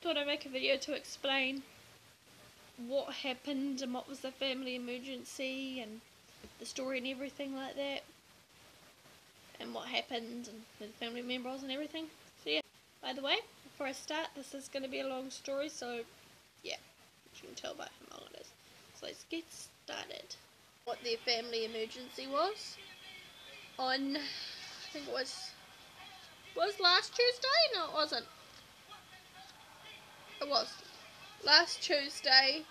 thought I'd make a video to explain what happened and what was the family emergency and the story and everything like that, and what happened and the family members and everything. So yeah, by the way, before I start, this is going to be a long story, so yeah, you can tell by how long it is. So let's get started. What their family emergency was on, I think it was last Tuesday? No, it wasn't. It was last Tuesday,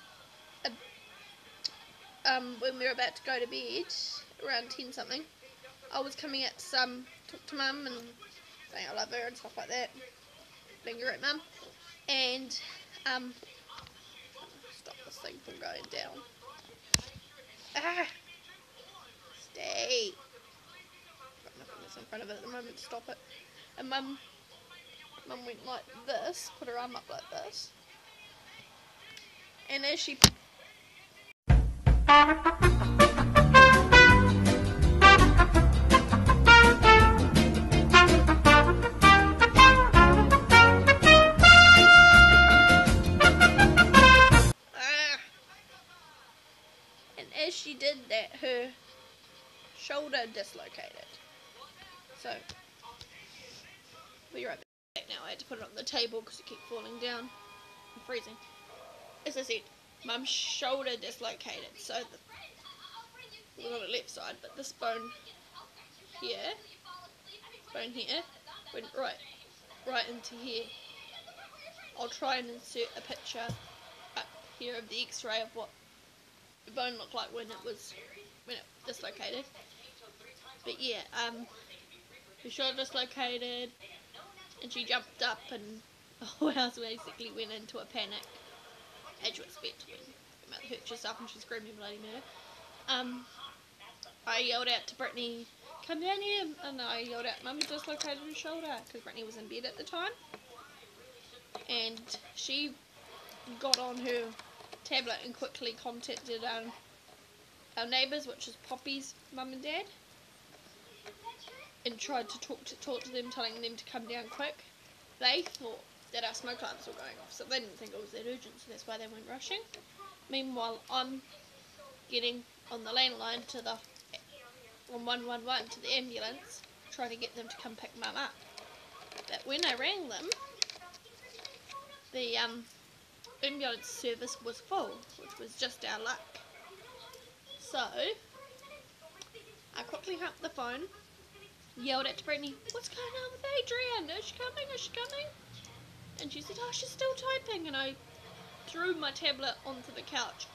when we were about to go to bed, around 10 something. I was coming out to talk to Mum and saying I love her and stuff like that, being a great mum, and stop this thing from going down. Stay. Got nothing that's in front of it at the moment to stop it. And Mum went like this, put her arm up like this, and as she did that, her shoulder dislocated. So, we'll be right back now. I had to put it on the table because it kept falling down. I'm freezing. As I said, Mum's shoulder dislocated. So, it was on the left side, but this bone here, went right into here. I'll try and insert a picture up here of the x-ray of what the bone looked like when it dislocated. But yeah, the shoulder dislocated, and she jumped up, and the whole house basically went into a panic, as you expect when your mother hurts yourself and she's screaming bloody murder. I yelled out to Brittany, "Come down here," and I yelled out, "Mum dislocated her shoulder," because Brittany was in bed at the time, and she got on her tablet and quickly contacted our neighbours, which is Poppy's mum and dad, and tried to talk to them, telling them to come down quick. They thought that our smoke alarms were going off, so they didn't think it was that urgent, so that's why they weren't rushing. Meanwhile, I'm getting on the landline to the 111 to the ambulance, trying to get them to come pick Mum up. But when I rang them, the ambulance service was full, which was just our luck. So I quickly hung up the phone, yelled out to Brittany, "What's going on with Adrian? Is she coming? Is she coming?" And she said, "Oh, she's still typing." And I threw my tablet onto the couch,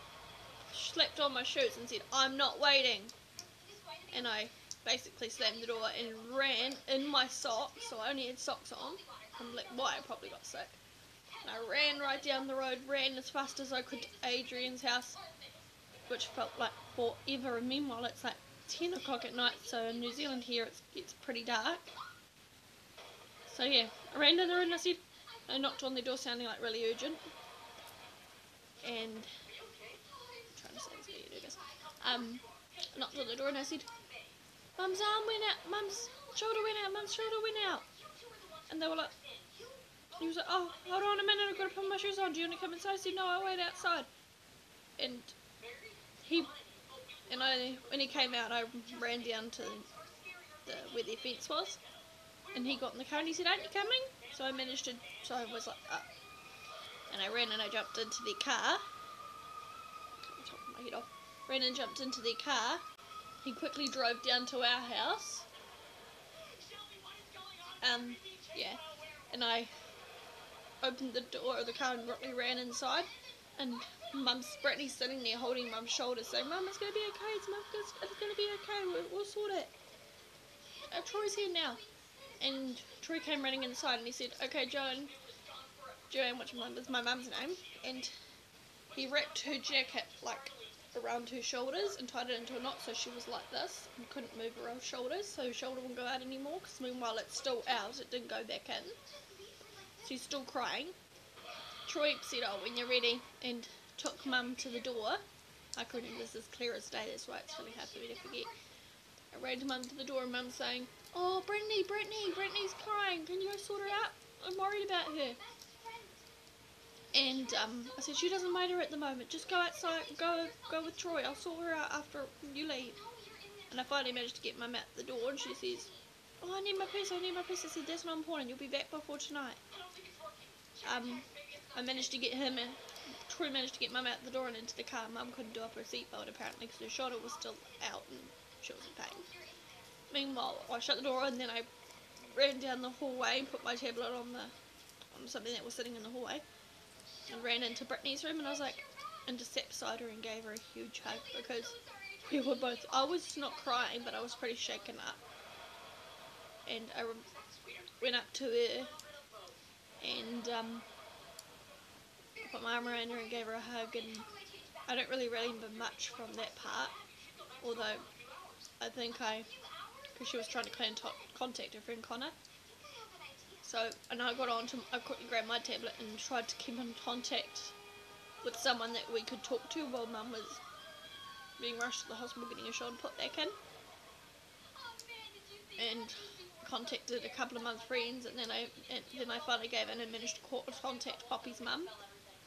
slapped on my shoes and said, "I'm not waiting." And I basically slammed the door and ran in my socks, so I only had socks on. I'm like, why I probably got sick. And I ran right down the road, ran as fast as I could to Adrian's house, which felt like forever. And meanwhile, it's like 10 o'clock at night, so in New Zealand here it gets pretty dark. So yeah, I ran down the road and I knocked on the door sounding like really urgent. And I'm trying to say this video, guys. I knocked on the door and I said, "Mum's arm went out, Mum's shoulder went out, Mum's shoulder went out." And they were like, he was like, "Oh, hold on a minute, I've got to put my shoes on, do you want to come inside?" I said, "No, I'll wait outside." And when he came out, I ran down to where their fence was, and he got in the car and he said, "Aren't you coming?" So I was like, "Up." And I ran and I jumped into the car. Top of my head off. Ran and jumped into the car. He quickly drove down to our house. Yeah, and I opened the door of the car and quickly ran inside, and Brittany's sitting there holding Mum's shoulder saying, "Mum, it's going to be okay, it's going to be okay, we'll sort it. Troy's here now." And Troy came running inside and he said, "Okay, Joanne, which is my mum's name," and he wrapped her jacket like around her shoulders and tied it into a knot, so she was like this and couldn't move her own shoulders, so her shoulder wouldn't go out anymore, because meanwhile it's still out, it didn't go back in. She's still crying. Troy said, "Oh, when you're ready," and took Mum to the door. I can remember this as clear as day, that's why it's really hard for me to forget. I ran to Mum to the door and Mum saying, "Oh, Brittany's crying, can you go sort her out? I'm worried about her." And I said, she doesn't mind her at the moment. Just go outside, go with Troy. I'll sort her out after you leave. And I finally managed to get Mum out the door, and she says, oh, I need my purse. I said, that's not important. You'll be back before tonight. I managed to get him and Troy managed to get Mum out the door and into the car. Mum couldn't do up her seatbelt apparently because her shoulder was still out and she was in pain. Meanwhile, I shut the door and then I ran down the hallway and put my tablet on something that was sitting in the hallway and ran into Brittany's room, and I was like, and just sat beside her and gave her a huge hug because we were both, I was not crying but I was pretty shaken up, and I went up to her and put my arm around her and gave her a hug, and I don't really remember much from that part, although I think because she was trying to contact her friend Connor. So, and I quickly grabbed my tablet and tried to keep in contact with someone that we could talk to while Mum was being rushed to the hospital getting her shoulder put back in. And contacted a couple of Mum's friends, and then I finally gave in and managed to contact Poppy's mum.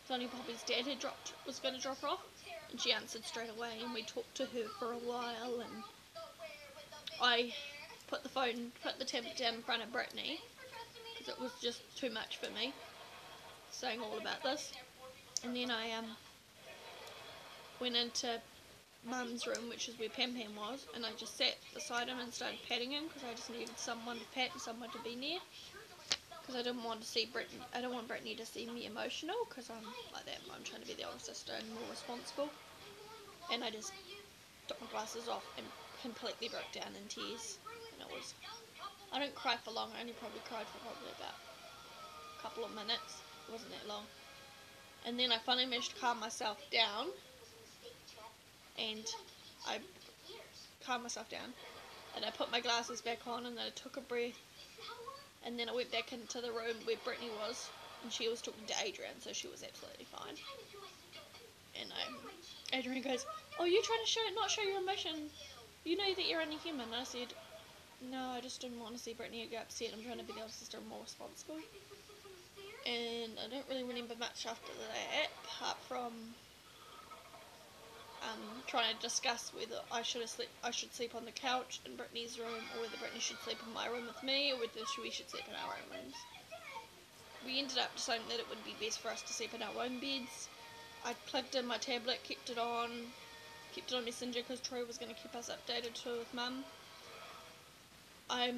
Only Poppy's dad was going to drop her off, and she answered straight away, and we talked to her for a while, and I put the tablet down in front of Brittany because it was just too much for me saying all about this. And then I went into Mum's room, which is where Pam Pam was, and I just sat beside him and started patting him because I just needed someone to pat and someone to be near, because I didn't want Brittany to see me emotional, because I'm like that. I'm trying to be the older sister and more responsible, and I just took my glasses off and completely broke down in tears. And I didn't cry for long. I only probably cried for about a couple of minutes. It wasn't that long. And then I finally managed to calm myself down, and I calmed myself down, and I put my glasses back on, and then I took a breath, and then I went back into the room where Brittany was, and she was talking to Adrian, so she was absolutely fine. And Adrian goes, oh, you're trying to not show your emotion. You know that you're only human. And I said, no, I just didn't want to see Brittany get upset. I'm trying to be the older sister and more responsible. And I don't really remember much after that, apart from trying to discuss whether I should sleep on the couch in Brittany's room, or whether Brittany should sleep in my room with me, or whether we should sleep in our own rooms. We ended up deciding that it would be best for us to sleep in our own beds. I plugged in my tablet, kept it on Messenger because Troy was going to keep us updated too with Mum. I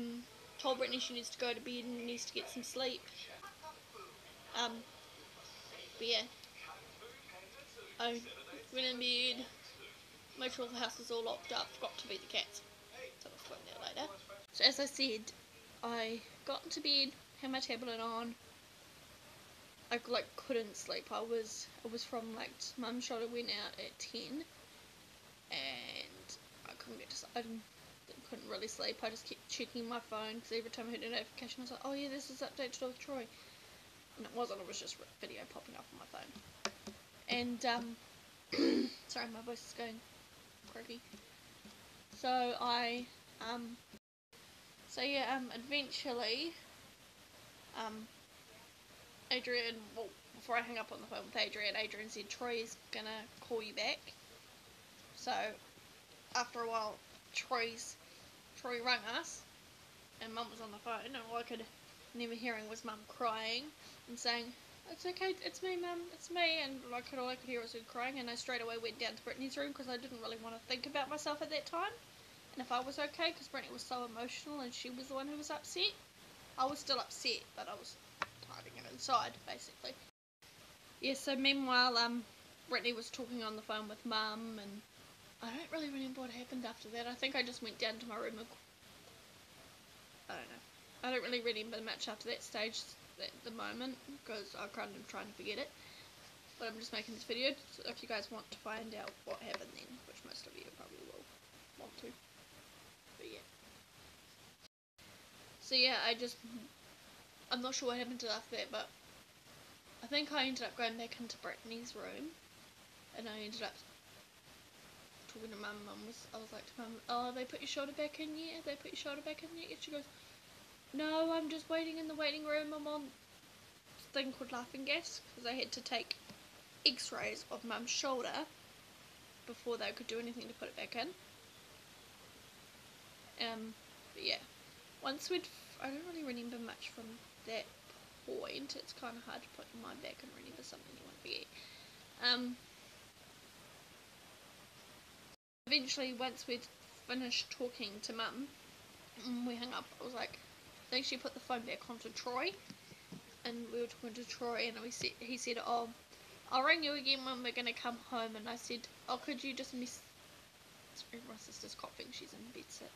told Brittany she needs to go to bed and needs to get some sleep. But yeah, I went in bed, made sure the house was all locked up, forgot to feed the cats, so I'll explain that later. So as I said, I got into bed, had my tablet on. I couldn't sleep. It was from Mum's shoulder went out at 10, and I couldn't really sleep. I just kept checking my phone because every time I heard a notification I was like, oh yeah, this is update to with Troy, and it wasn't. It was just a video popping up on my phone. And sorry, my voice is going croaky. So eventually, Adrian, well, before I hung up on the phone with Adrian said Troy's gonna call you back. So after a while, Troy rang us, and Mum was on the phone, and all I could never hearing was Mum crying and saying, it's okay, it's me, Mum, it's me, and all I could hear was her crying, and I straight away went down to Brittany's room because I didn't really want to think about myself at that time, and if I was okay, because Brittany was so emotional and she was the one who was upset. I was still upset, but I was hiding it inside, basically. Yeah, so meanwhile, Brittany was talking on the phone with Mum, and I don't really remember what happened after that. I think I just went down to my room and I don't know. I don't really remember much after that stage at the moment because I'm kind of trying to forget it. But I'm just making this video so if you guys want to find out what happened then, which most of you probably will want to. But yeah. So yeah, I'm not sure what happened after that, but I think I ended up going back into Brittany's room, and I ended up talking to Mum. I was like to Mum, oh, they put your shoulder back in yet? They put your shoulder back in yet? And she goes, no, I'm just waiting in the waiting room. I'm on thing called laughing gas, because I had to take x-rays of Mum's shoulder before they could do anything to put it back in. But yeah, I don't really remember much from that point. It's kind of hard to put your mind back and remember something you want to forget. Eventually, once we'd finished talking to Mum, we hung up. I was like, I think she put the phone back onto Troy, and we were talking to Troy, and he said, "Oh, I'll ring you again when we're gonna come home." And I said, "Oh, could you just miss?" Sorry, my sister's coughing. She's in bed sick.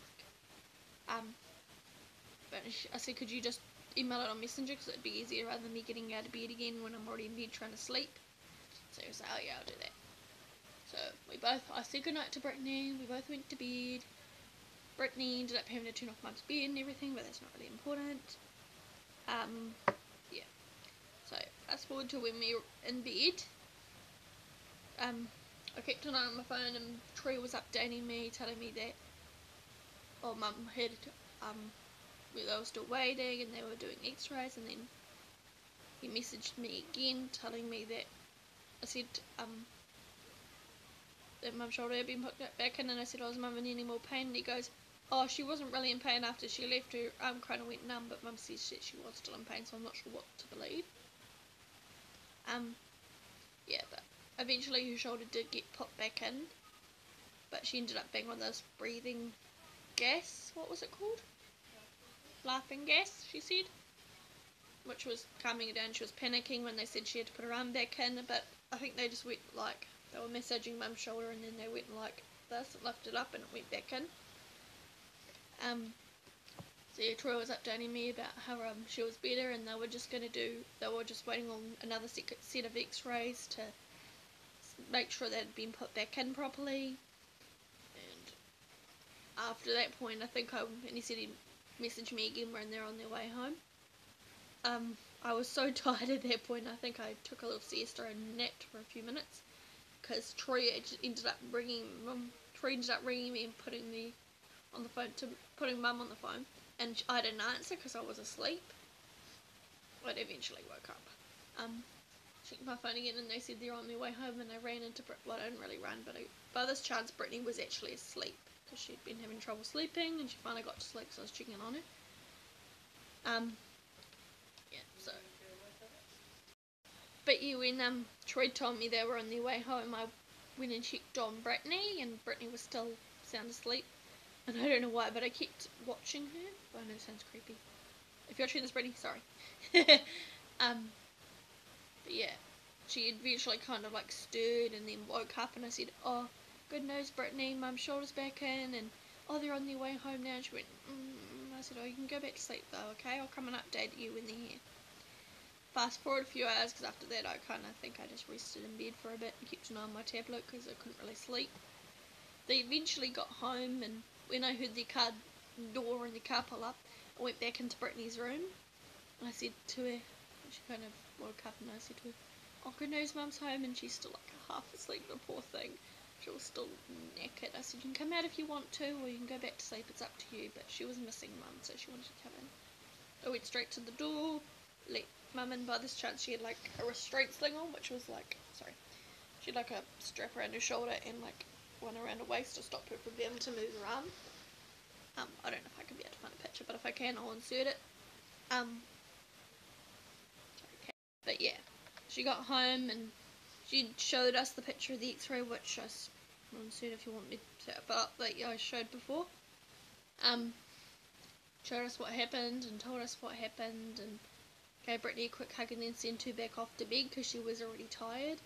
But I said, "Could you just email it on Messenger, because it'd be easier rather than me getting out of bed again when I'm already in bed trying to sleep." So he was like, "Oh yeah, I'll do that." So I said goodnight to Brittany. We both went to bed. Brittany ended up having to turn off Mum's bed and everything, but that's not really important. Yeah. So fast forward to when we were in bed. I kept an eye on my phone, and Troy was updating me, telling me that Mum had they were still waiting and they were doing x-rays, and then he messaged me again telling me that I said that Mum's shoulder had been put back in, and I said, "Oh, is Mum in any more pain?" And he goes, "Oh, she wasn't really in pain after she left. Her arm kind of went numb, but Mum says that she was still in pain, so I'm not sure what to believe." Yeah, but eventually her shoulder did get put back in, but she ended up being one of those breathing gas, what was it called? Laughing gas, she said, which was calming her down. She was panicking when they said she had to put her arm back in, but I think they just went like, they were massaging Mum's shoulder, and then they went like this, lifted up, and it went back in. So yeah, Troy was updating me about how she was better, and they were just waiting on another set of x-rays to make sure that it had been put back in properly. And after that point, I think and he said he'd message me again when they're on their way home. I was so tired at that point, I think I took a little siesta and napped for a few minutes, because Troy ended up ringing me and putting Mum on the phone, and I didn't answer because I was asleep. But eventually woke up. Checked my phone again, and they said they're on their way home, and I ran into well, I didn't really run, but by this chance Brittany was actually asleep, because she'd been having trouble sleeping, and she finally got to sleep, so I was checking on her. Yeah, so. But yeah, when Troy told me they were on their way home, I went and checked on Brittany, and Brittany was still sound asleep. And I don't know why, but I kept watching her. Oh, I know it sounds creepy. If you're watching this, Brittany, sorry. But yeah, she eventually kind of like stirred and then woke up, and I said, "Oh, good news, Brittany, Mum's shoulder's back in, and oh, they're on their way home now." And she went, I said, "Oh, you can go back to sleep though, okay? I'll come and update you when they're here." Fast forward a few hours, because after that I kind of think I just rested in bed for a bit and kept an eye on my tablet because I couldn't really sleep. They eventually got home, and when I heard the car door and the car pull up, I went back into Brittany's room, and I said to her, she kind of woke up, and I said to her, "Oh, good news, Mum's home," and she's still like half asleep, the poor thing. She was still knackered. I said, "You can come out if you want to, or you can go back to sleep, it's up to you," but she was missing Mum, so she wanted to come in. I went straight to the door, let Mum in. By this chance she had like a restraint sling on, which was like, she had like a strap around her shoulder and like one around her waist to stop her from being able to move her arm. I don't know if I can be able to find a picture, but if I can, I'll insert it. But yeah, she got home, and she showed us the picture of the x-ray, which I'll insert if you want me to, but that I showed before. Showed us what happened and told us what happened, and gave Brittany a quick hug, and then sent her back off to bed because she was already tired.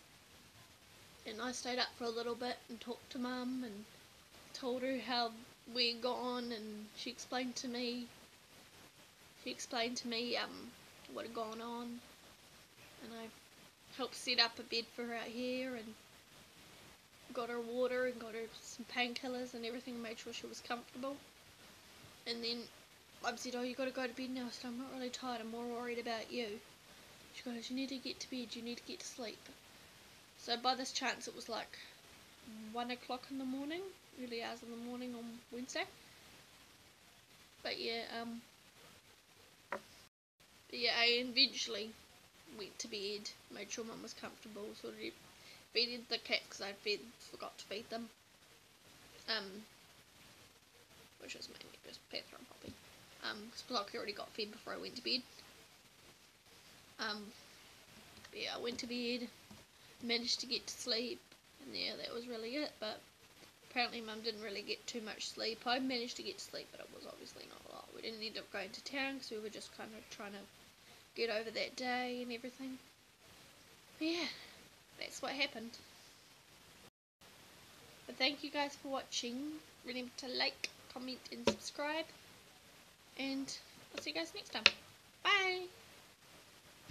And I stayed up for a little bit and talked to Mum and told her how we'd gone, and she explained to me what had gone on, and I helped set up a bed for her out here, and got her water and got her some painkillers and everything, and made sure she was comfortable. And then Mum said, "Oh, you got to go to bed now." I said, "I'm not really tired, I'm more worried about you." She goes, "You need to get to bed, you need to get to sleep." So by this chance it was like 1 o'clock in the morning, early hours in the morning on Wednesday. But yeah, I eventually went to bed, made sure Mum was comfortable, sort of feeded the cat because I forgot to feed them, which was mainly just Panther and Poppy, because Blocky already got fed before I went to bed. Yeah, I went to bed, managed to get to sleep, and yeah, that was really it, but apparently Mum didn't really get too much sleep. I managed to get to sleep, but it was obviously not a lot. We didn't end up going to town because we were just kind of trying to get over that day and everything. But yeah, that's what happened. But thank you guys for watching. Remember to like, comment and subscribe, and I'll see you guys next time. Bye!